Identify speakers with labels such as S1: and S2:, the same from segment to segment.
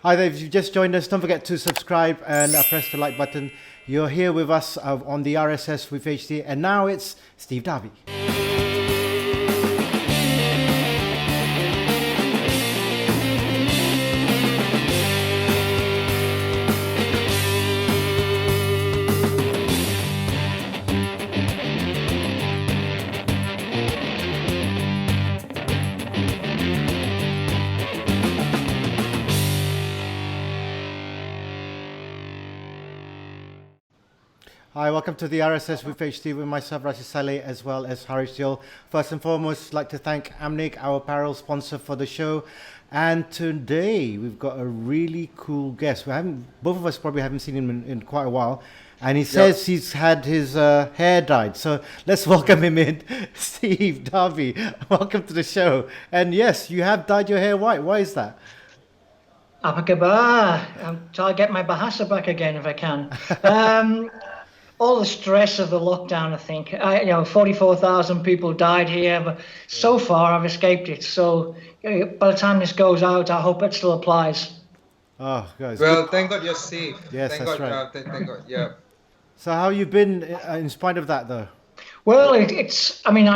S1: Hi there, if you've just joined us, don't forget to subscribe and press the like button. You're here with us on the RSS with HD, and now it's Steve Darby. Hi, welcome to the RSS with HD with myself, Rashid, Salleh, as well as Rashid. First and foremost, I'd like to thank Amnig, our apparel sponsor for the show. And today we've got a really cool guest. Both of us probably haven't seen him in quite a while. And he says he's had his hair dyed. So let's welcome him in, Steve Darby. Welcome to the show. And yes, you have dyed your hair white. Why is that?
S2: Apa khabar? I'm trying to get my Bahasa back again if I can. All the stress of the lockdown, I think. 44,000 people died here, but so far I've escaped it. So by the time this goes out, I hope it still applies.
S1: Oh, guys.
S3: Well, thank God you're safe.
S1: Yes,
S3: thank
S1: that's
S3: God,
S1: right.
S3: Thank God, yeah.
S1: So how you been in spite of that, though?
S2: Well, I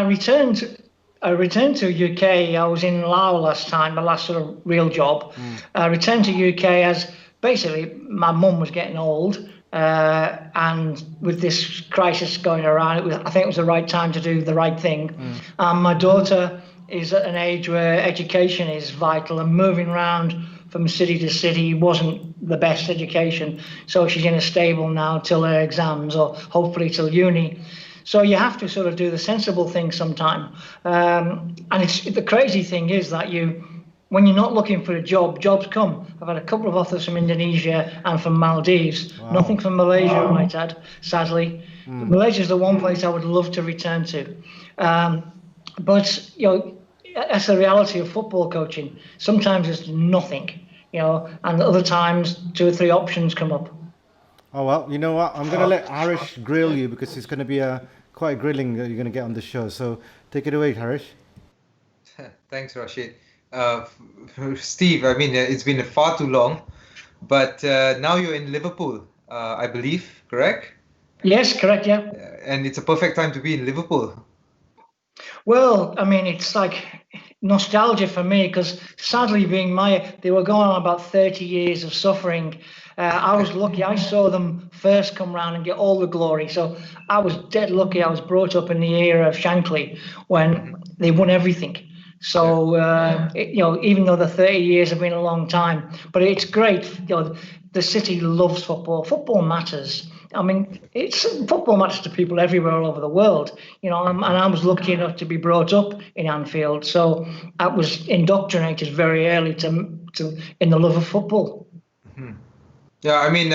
S2: returned to UK. I was in Laos last time, my last sort of real job. I returned to UK as basically my mum was getting old. And with this crisis going around, I think it was the right time to do the right thing. My daughter is at an age where education is vital, and moving around from city to city wasn't the best education. So she's in a stable now till her exams, or hopefully till uni. So you have to sort of do the sensible thing sometime. And the crazy thing is that when you're not looking for a job, jobs come. I've had a couple of offers from Indonesia and from Maldives. Wow. Nothing from Malaysia, I might add, sadly. Malaysia is the one place I would love to return to. But that's the reality of football coaching. Sometimes it's nothing, and other times 2 or 3 options come up.
S1: Oh, well, you know what? I'm going to let Harish grill you, because it's going to be quite a grilling that you're going to get on the show. So take it away, Harish.
S3: Thanks, Rashid. Steve, I mean, it's been far too long, but now you're in Liverpool, I believe, correct?
S2: Yes, correct, yeah.
S3: And it's a perfect time to be in Liverpool.
S2: Well, I mean, it's like nostalgia for me, because sadly they were going on about 30 years of suffering. I was lucky. I saw them first come round and get all the glory. So I was dead lucky. I was brought up in the era of Shankly when they won everything. So, even though the 30 years have been a long time, but it's great. The city loves football. Football matters. I mean, football matters to people everywhere all over the world, and I was lucky enough to be brought up in Anfield. So I was indoctrinated very early in the love of football.
S3: Yeah, I mean,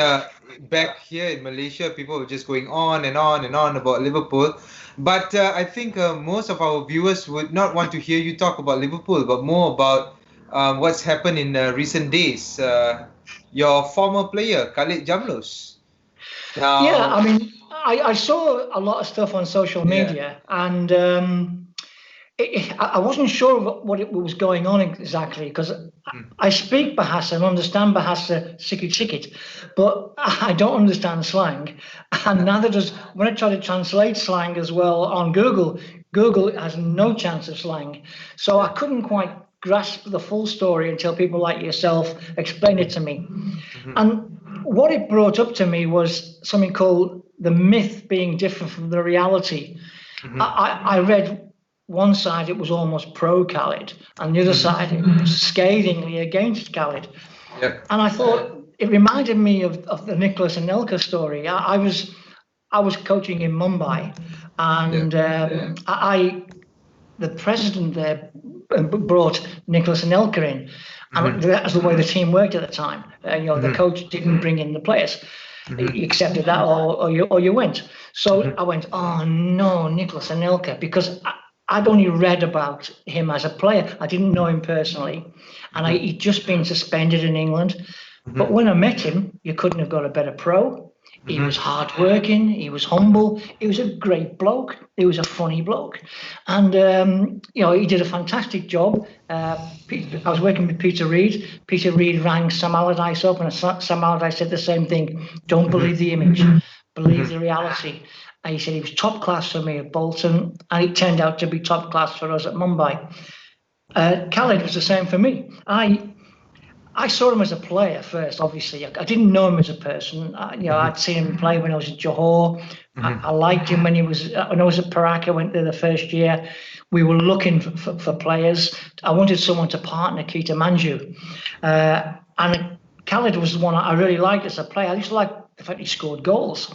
S3: back here in Malaysia, people were just going on and on and on about Liverpool. But I think most of our viewers would not want to hear you talk about Liverpool, but more about what's happened in recent days. Your former player, Khalid Jamlus.
S2: Yeah, I mean, I saw a lot of stuff on social media, and I wasn't sure what was going on exactly, because I speak Bahasa and understand Bahasa sikit-sikit, but I don't understand slang, and neither does when I try to translate slang as well on Google. Google has no chance of slang, so I couldn't quite grasp the full story until people like yourself explained it to me. And what it brought up to me was something called the myth being different from the reality. I read one side, it was almost pro Khalid, and the other side, it was scathingly against Khalid.
S3: Yep.
S2: And I thought it reminded me of the Nicholas Anelka story. I was coaching in Mumbai, and the president there brought Nicholas Anelka in, and that was the way the team worked at the time. The coach didn't bring in the players. You accepted that, or you went. So I went, oh no, Nicholas Anelka, because I'd only read about him as a player. I didn't know him personally, and he'd just been suspended in England. But when I met him, you couldn't have got a better pro. He was hardworking. He was humble. He was a great bloke. He was a funny bloke, and he did a fantastic job. I was working with Peter Reid. Peter Reid rang Sam Allardyce up, and Sam Allardyce said the same thing. Don't believe the image, believe the reality. And he said he was top class for me at Bolton, and it turned out to be top class for us at Mumbai. Khalid was the same for me. I saw him as a player first, obviously. I didn't know him as a person. I'd seen him play when I was at Johor. I liked him when I was at Perak. I went there the first year. We were looking for players. I wanted someone to partner Keita Manju. And Khalid was the one I really liked as a player. I just liked the fact he scored goals.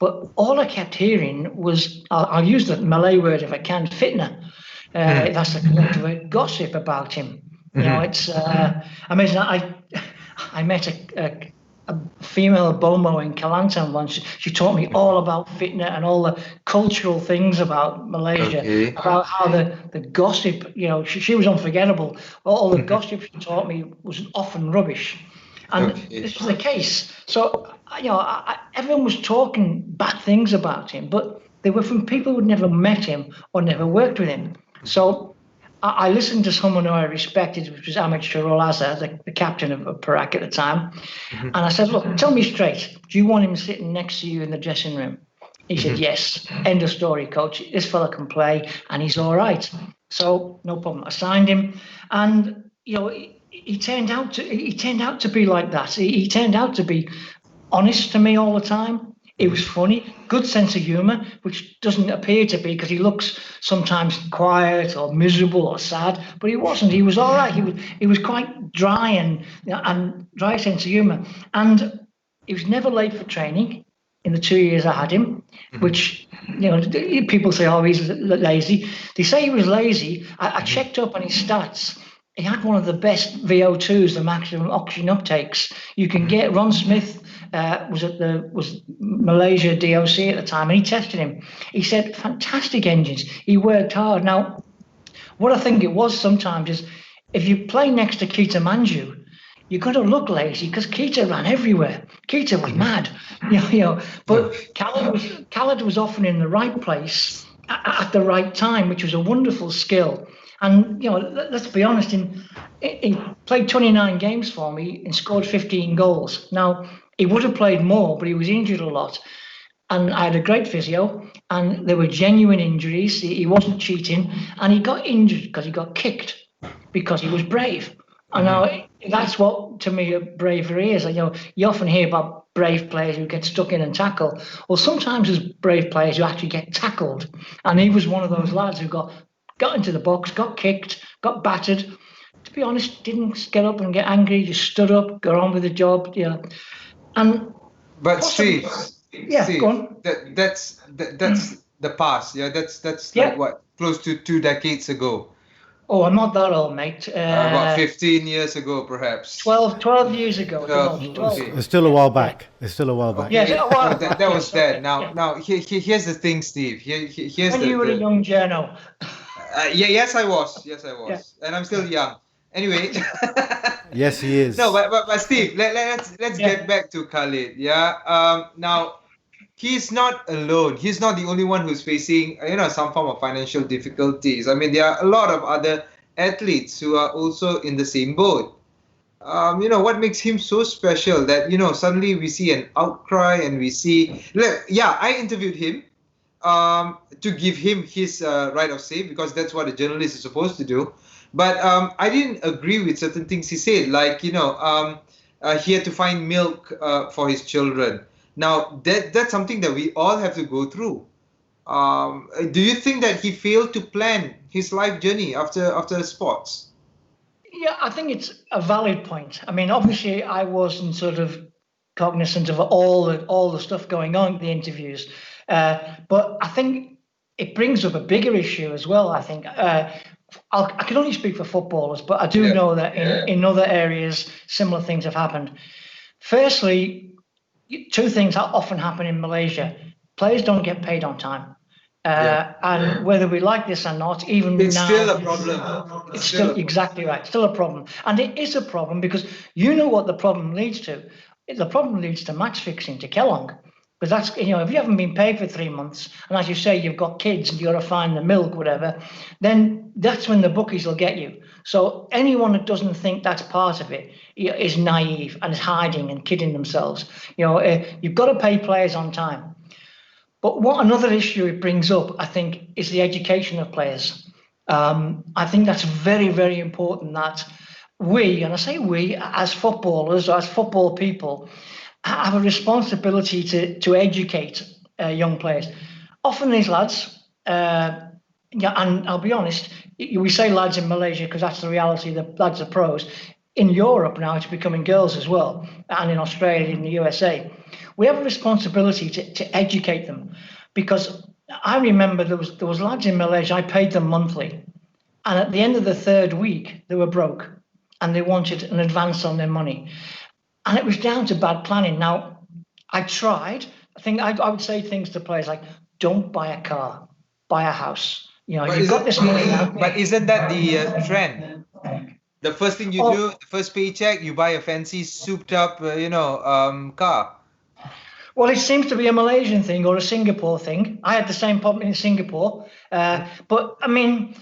S2: But all I kept hearing was, I'll use the Malay word if I can, fitna. That's the correct word, gossip about him. It's amazing. I met a female Bomo in Kelantan once. She taught me all about fitna and all the cultural things about Malaysia, about how the gossip, she was unforgettable. All the gossip she taught me was often rubbish. And this was the case. So, everyone was talking bad things about him, but they were from people who'd never met him or never worked with him. So I listened to someone who I respected, which was Amnig the captain of Perak at the time. And I said, look, tell me straight, do you want him sitting next to you in the dressing room? He said, yes. End of story, coach. This fella can play and he's all right. So no problem. I signed him. And, he turned out to be like that. He turned out to be honest to me all the time. He was funny, good sense of humour, which doesn't appear to be because he looks sometimes quiet or miserable or sad, but he wasn't. He was all right. He was quite dry and dry sense of humour. And he was never late for training in the 2 years I had him, which, people say, oh, he's lazy. They say he was lazy. I checked up on his stats. He had one of the best VO2s, the maximum oxygen uptakes you can get. Ron Smith was Malaysia DOC at the time, and he tested him. He said, fantastic engines. He worked hard. Now, what I think it was sometimes is if you play next to Keita Manju, you've got to look lazy because Keita ran everywhere. Keita was mad, But Khalid was often in the right place at the right time, which was a wonderful skill. And, let's be honest, he played 29 games for me and scored 15 goals. Now, he would have played more, but he was injured a lot. And I had a great physio, and there were genuine injuries. He wasn't cheating, and he got injured because he got kicked because he was brave. And now that's what, to me, bravery is. You often hear about brave players who get stuck in and tackle. Well, sometimes there's brave players who actually get tackled. And he was one of those lads who got into the box, got kicked, got battered. To be honest, didn't get up and get angry, just stood up, got on with the job.
S3: But Steve,
S2: go on.
S3: That's the past. Yeah, that's like what, close to 2 decades ago.
S2: Oh, I'm not that old, mate.
S3: About 15 years ago, perhaps.
S2: 12 years ago. 12.
S3: Okay.
S1: It's still a while back.
S3: Okay. Yeah, that was then. Now, here's the thing, Steve. Here's
S2: when you were a young journo.
S3: Yes, I was. Yeah. And I'm still young. Anyway.
S1: Yes, he is.
S3: No, but Steve, let's get back to Khalid. Yeah. Now, he's not alone. He's not the only one who's facing, some form of financial difficulties. I mean, there are a lot of other athletes who are also in the same boat. What makes him so special that, suddenly we see an outcry and we see... I interviewed him to give him his right of say because that's what a journalist is supposed to do. But I didn't agree with certain things he said, like, he had to find milk for his children. Now, that's something that we all have to go through. Do you think that he failed to plan his life journey after sports?
S2: Yeah, I think it's a valid point. I mean, obviously, I wasn't sort of cognizant of all the stuff going on in the interviews. But I think it brings up a bigger issue as well, I think. I can only speak for footballers, but I do know that in other areas, similar things have happened. Firstly, 2 things that often happen in Malaysia. Players don't get paid on time. And whether we like this or not, even
S3: it's
S2: now...
S3: It's still a problem.
S2: It's still exactly right. Still a problem. And it is a problem because you know what the problem leads to. The problem leads to match fixing, to Kelong. Because that's, if you haven't been paid for 3 months, and as you say, you've got kids and you've got to find the milk, whatever, then that's when the bookies will get you. So anyone that doesn't think that's part of it is naive and is hiding and kidding themselves. You've got to pay players on time. But what another issue it brings up, I think, is the education of players. I think that's very, very important that we, and I say we, as footballers or as football people, have a responsibility to educate young players. Often these lads, and I'll be honest, we say lads in Malaysia because that's the reality, the lads are pros. In Europe now, it's becoming girls as well, and in Australia, in the USA. We have a responsibility to educate them, because I remember there was lads in Malaysia, I paid them monthly, and at the end of the third week, they were broke, and they wanted an advance on their money. And it was down to bad planning. Now, I tried. I think I would say things to players like, don't buy a car, buy a house. You've got this money now.
S3: But isn't that the trend? The first thing you do, the first paycheck, you buy a fancy souped up, car.
S2: Well, it seems to be a Malaysian thing or a Singapore thing. I had the same problem in Singapore. But, I mean,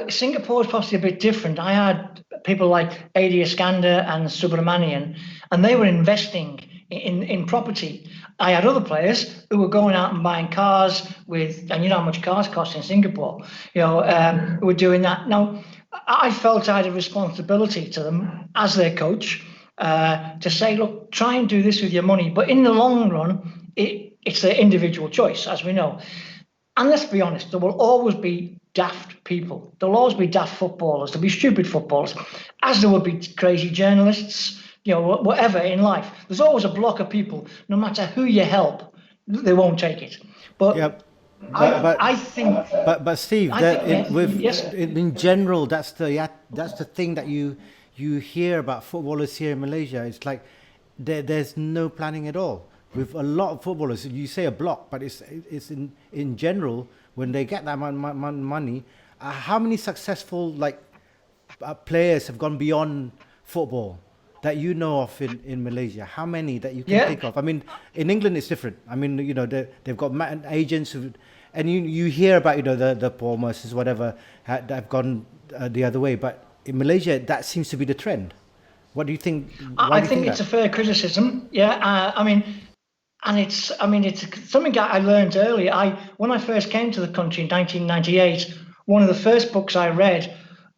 S2: Singapore is possibly a bit different. I had people like Adi Iskandar and Subramanian, and they were investing in property. I had other players who were going out and buying cars and you know how much cars cost in Singapore, who were doing that. Now, I felt I had a responsibility to them as their coach to say, look, try and do this with your money. But in the long run, it's their individual choice, as we know. And let's be honest, there will always be daft people. There'll always be daft footballers. There'll be stupid footballers, as there will be crazy journalists, whatever in life. There's always a block of people, no matter who you help, they won't take it. But
S1: yeah,
S2: I think.
S1: But Steve, in general, that's the thing that you hear about footballers here in Malaysia. It's like there's no planning at all. With a lot of footballers, you say a block, but it's in general, when they get that money, how many successful players have gone beyond football that you know of in Malaysia? How many that you can think of? I mean, in England it's different. I mean, they've got agents and you hear about the Paul Mercers, whatever, that have gone the other way. But in Malaysia, that seems to be the trend. What do you think?
S2: I think it's a fair criticism. Yeah, it's something I learned early. When I first came to the country in 1998, one of the first books I read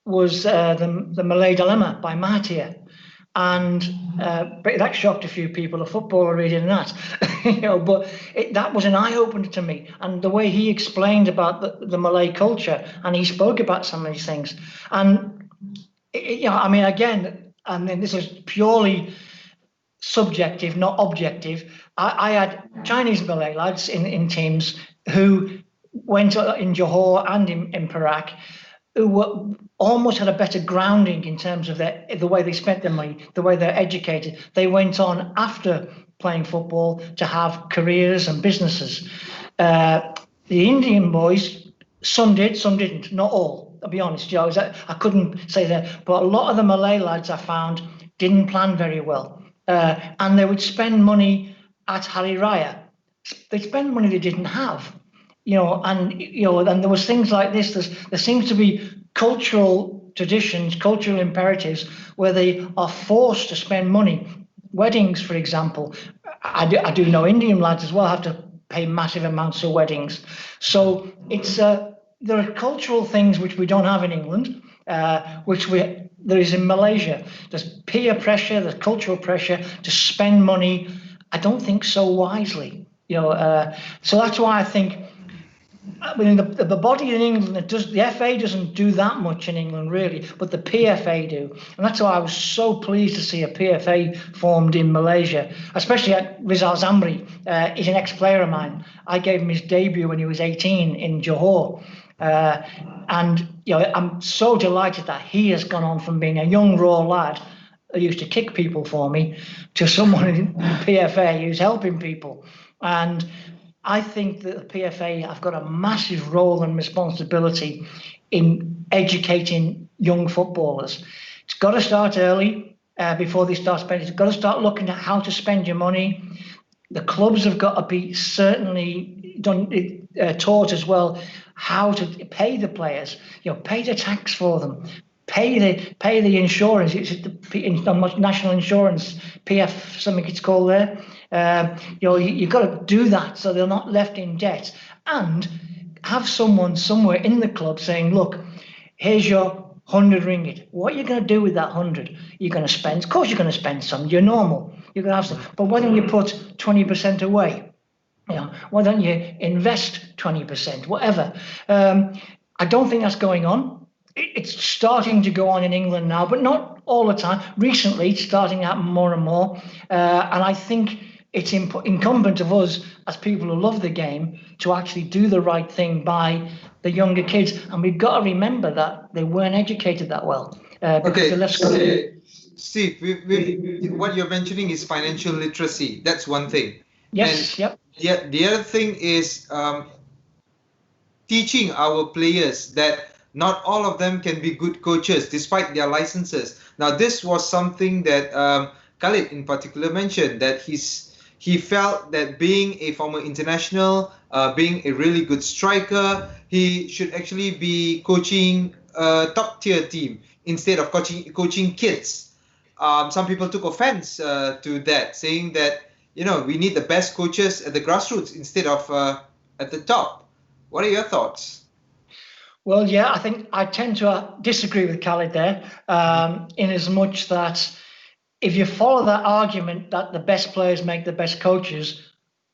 S2: was the Malay Dilemma by Mahathir, and that shocked a few people. A footballer reading that, But that was an eye opener to me, and the way he explained about the Malay culture, and he spoke about some of these things, and this is purely subjective, not objective. I had Chinese Malay lads in teams who went in Johor and in Perak, who almost had a better grounding in terms of the way they spent their money, the way they're educated. They went on after playing football to have careers and businesses. The Indian boys, some did, some didn't, not all. I'll be honest, I couldn't say that, but a lot of the Malay lads I found didn't plan very well. And they would spend money at Hari Raya. They'd spend money they didn't have, and there was things like this. There seems to be cultural traditions, cultural imperatives where they are forced to spend money. Weddings, for example. I do know Indian lads as well have to pay massive amounts of weddings. So there are cultural things which we don't have in England, there is in Malaysia. There's peer pressure, there's cultural pressure to spend money, I don't think so wisely. So that's why I think, the body in England, the FA doesn't do that much in England really, but the PFA do. And that's why I was so pleased to see a PFA formed in Malaysia, especially at Rizal Zamri. He's an ex-player of mine. I gave him his debut when he was 18 in Johor. And I'm so delighted that he has gone on from being a young raw lad who used to kick people for me to someone in PFA who's helping people. And I think that the PFA have got a massive role and responsibility in educating young footballers. It's got to start early before they start spending. It's got to start looking at how to spend your money. The clubs have got to be certainly taught as well how to pay the players. Pay the tax for them, pay the insurance. It's the national insurance, PF something it's called there. You've got to do that so they're not left in debt, and have someone somewhere in the club saying, look, here's your 100 ringgit. What are you going to do with that 100? You're going to spend. Of course, you're going to spend some. You're normal. You're going to have some. But why don't you put 20% away? Why don't you invest 20%? Whatever. I don't think that's going on. It's starting to go on in England now, but not all the time. Recently, it's starting to happen more and more. And I think it's incumbent of us as people who love the game to actually do the right thing by the younger kids. And we've got to remember that they weren't educated that well.
S3: Steve, what you're mentioning is financial literacy. That's one thing.
S2: Yes, yep.
S3: The other thing is teaching our players that not all of them can be good coaches despite their licenses. Now, this was something that Khalid in particular mentioned, that he felt that being a former international, being a really good striker, he should actually be coaching a top-tier team instead of coaching kids. Some people took offense to that, saying that, we need the best coaches at the grassroots instead of at the top. What are your thoughts?
S2: Well, yeah, I think I tend to disagree with Khalid there, in as much that if you follow that argument that the best players make the best coaches,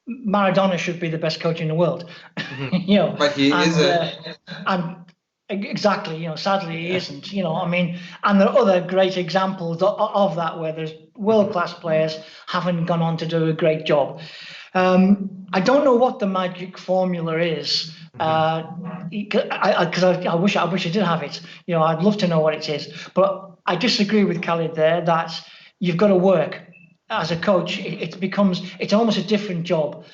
S2: Maradona should be the best coach in the world.
S3: But he isn't.
S2: And exactly, sadly he isn't. And there are other great examples of that where there's world-class players haven't gone on to do a great job. I don't know what the magic formula is, because I wish I did have it. I'd love to know what it is, but I disagree with Khalid there that you've got to work as a coach. It's almost a different job.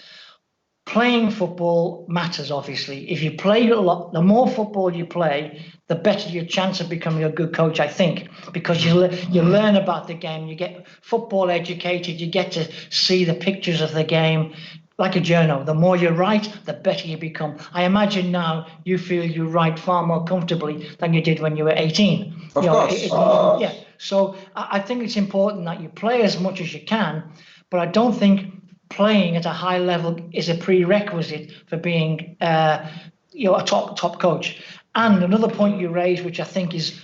S2: Playing football matters, obviously. If you play a lot, the more football you play, the better your chance of becoming a good coach, I think, because you learn about the game, you get football educated, you get to see the pictures of the game like a journal. The more you write, the better you become. I imagine now you feel you write far more comfortably than you did when you were 18.
S3: Of course.
S2: Yeah. So I think it's important that you play as much as you can, but I don't think playing at a high level is a prerequisite for being a top coach. And another point you raised, which I think is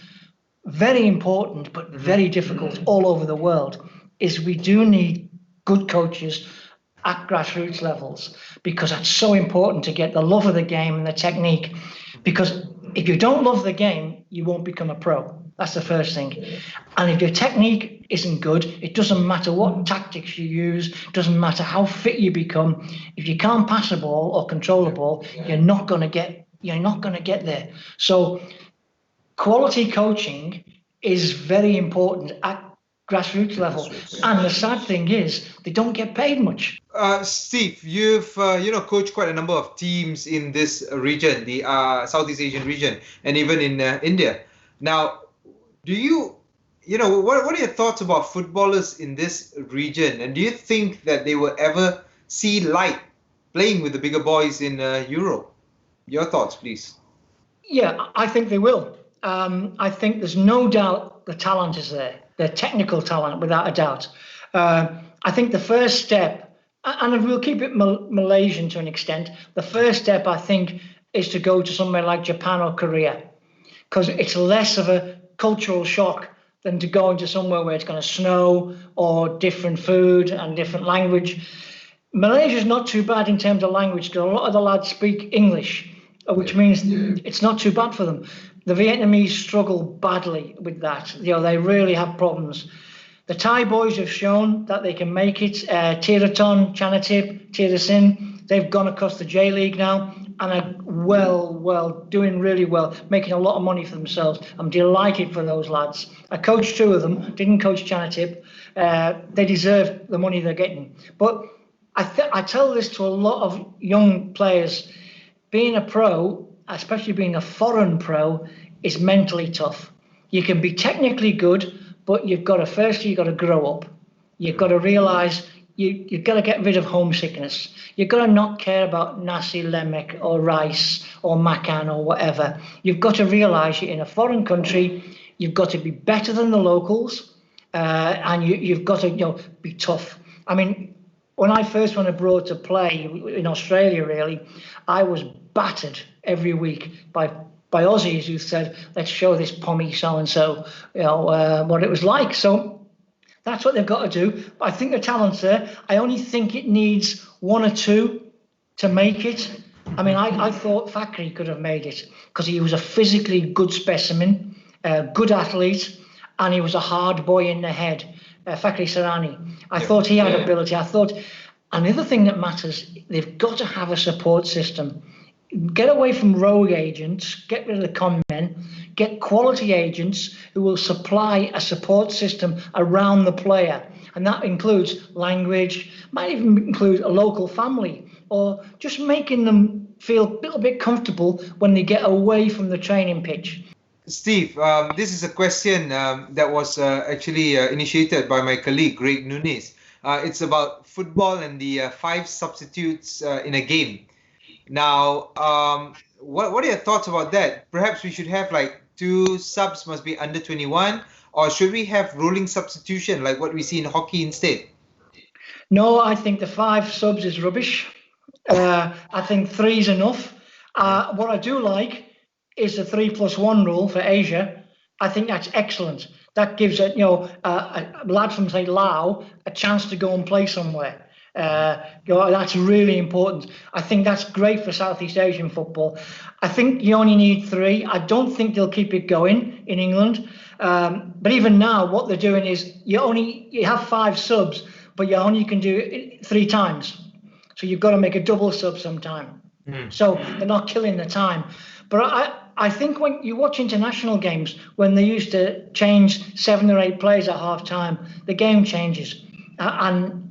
S2: very important but very difficult all over the world, is we do need good coaches at grassroots levels, because that's so important to get the love of the game and the technique. Because if you don't love the game, you won't become a pro. That's the first thing. And if your technique isn't good, it doesn't matter what tactics you use, doesn't matter how fit you become. If you can't pass a ball or control a ball, you're not going to get there. So quality coaching is very important at grassroots level. And the sad thing is they don't get paid much.
S3: Steve, you've coached quite a number of teams in this region, the Southeast Asian region, and even in India. Now, what are your thoughts about footballers in this region? And do you think that they will ever see light playing with the bigger boys in Europe? Your thoughts, please.
S2: Yeah, I think they will. I think there's no doubt the talent is there, the technical talent, without a doubt. I think the first step, and we'll keep it Malaysian to an extent, the first step, I think, is to go to somewhere like Japan or Korea, because it's less of a cultural shock than to go into somewhere where it's going to snow or different food and different language. Malaysia's not too bad in terms of language, because a lot of the lads speak English, which means it's not too bad for them. The Vietnamese struggle badly with that. They really have problems. The Thai boys have shown that they can make it. Tiraton, Chanatip, Tirasin, they've gone across the J-League now and are doing really well, making a lot of money for themselves. I'm delighted for those lads. I coached two of them, didn't coach Chanatip. They deserve the money they're getting. But I tell this to a lot of young players. Being a pro, especially being a foreign pro, is mentally tough. You can be technically good, but you've got to grow up. You've got to realise you've got to get rid of homesickness. You've got to not care about nasi lemak or rice or makan or whatever. You've got to realise you're in a foreign country. You've got to be better than the locals, and you've got to be tough. I mean, when I first went abroad to play in Australia, really, I was battered every week by Aussies who said, "Let's show this pommy so and so, what it was like." So that's what they've got to do. I think the talent's there. I only think it needs one or two to make it. I mean, I thought Fakri could have made it because he was a physically good specimen, a good athlete, and he was a hard boy in the head. Fakri Sarani. I thought he had ability. And the other thing that matters, they've got to have a support system. Get away from rogue agents, get rid of the con men, get quality agents who will supply a support system around the player. And that includes language, might even include a local family, or just making them feel a little bit comfortable when they get away from the training pitch.
S3: Steve, this is a question that was actually initiated by my colleague, Greg Nunes. It's about football and the 5 substitutes in a game. Now, what are your thoughts about that? Perhaps we should have like 2 subs must be under 21, or should we have rolling substitution like what we see in hockey instead?
S2: No, I think the 5 subs is rubbish. I think 3 is enough. What I do like is the 3+1 rule for Asia. I think that's excellent. That gives a lad from say Laos a chance to go and play somewhere. That's really important. I think that's great for Southeast Asian football. I think you only need 3. I don't think they'll keep it going in England. But even now, what they're doing is you have 5 subs, but you only can do it 3 times. So you've got to make a double sub sometime. So they're not killing the time. But I think when you watch international games, when they used to change 7 or 8 players at half time, the game changes. And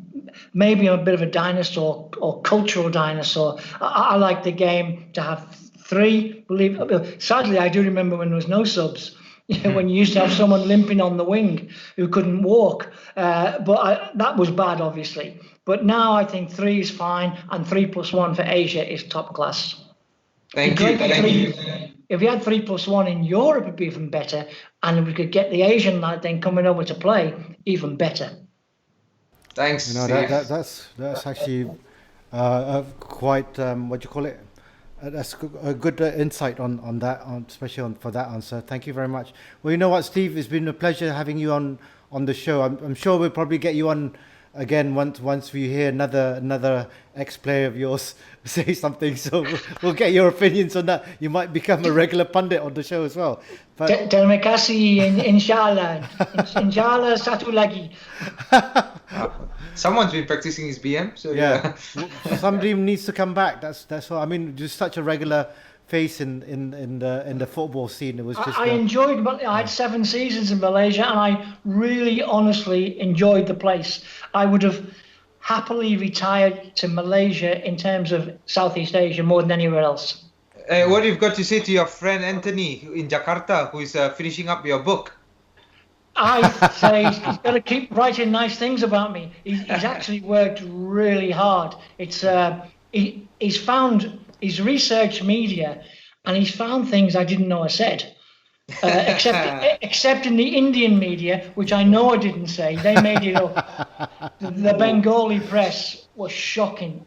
S2: maybe I'm a bit of a dinosaur or cultural dinosaur. I like the game to have 3. Sadly, I do remember when there was no subs. When you used to have someone limping on the wing who couldn't walk. But that was bad, obviously. But now I think 3 is fine, and 3+1 for Asia is top class.
S3: Thank you.
S2: If we had 3+1 in Europe, it'd be even better, and we could get the Asian lad then coming over to play, even better.
S3: Thanks.
S1: That's actually quite what do you call it? That's a good insight on that, especially for that answer. Thank you very much. Well, you know what, Steve, it's been a pleasure having you on the show. I'm sure we'll probably get you on again once we hear another ex-player of yours say something. So we'll get your opinions on that. You might become a regular pundit on the show as well.
S2: Terima kasih, inshallah. Inshallah satu lagi.
S3: Someone's been practicing his BM, so
S1: yeah. Somebody needs to come back. That's what I mean. Just such a regular face in the football scene. It was just. I
S2: enjoyed. I had 7 seasons in Malaysia, and I really, honestly enjoyed the place. I would have happily retired to Malaysia in terms of Southeast Asia more than anywhere else.
S3: What you've got to say to your friend Anthony in Jakarta, who is finishing up your book?
S2: I say he's got to keep writing nice things about me. He's actually worked really hard. It's he's researched media, and he's found things I didn't know I said. Except in the Indian media, which I know I didn't say. They made it up. The Bengali press was shocking.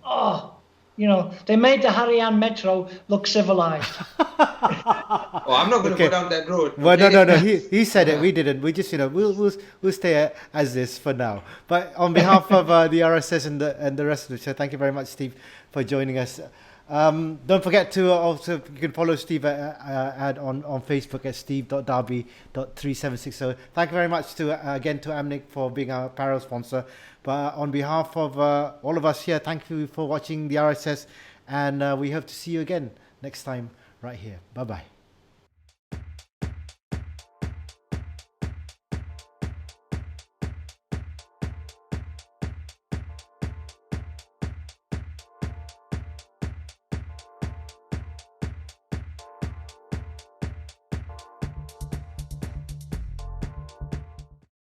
S2: They made the Harian Metro look civilized.
S3: I'm not going to go down that road.
S1: Well, no. He said it. We didn't. We just, we'll stay as this for now. But on behalf of the RSS and the rest of the show, thank you very much, Steve, for joining us. Don't forget to also, you can follow Steve on Facebook at steve.darby.3760. Thank you very much to Amnig for being our apparel sponsor. But on behalf of all of us here, thank you for watching the RSS, and we hope to see you again next time right here. Bye-bye.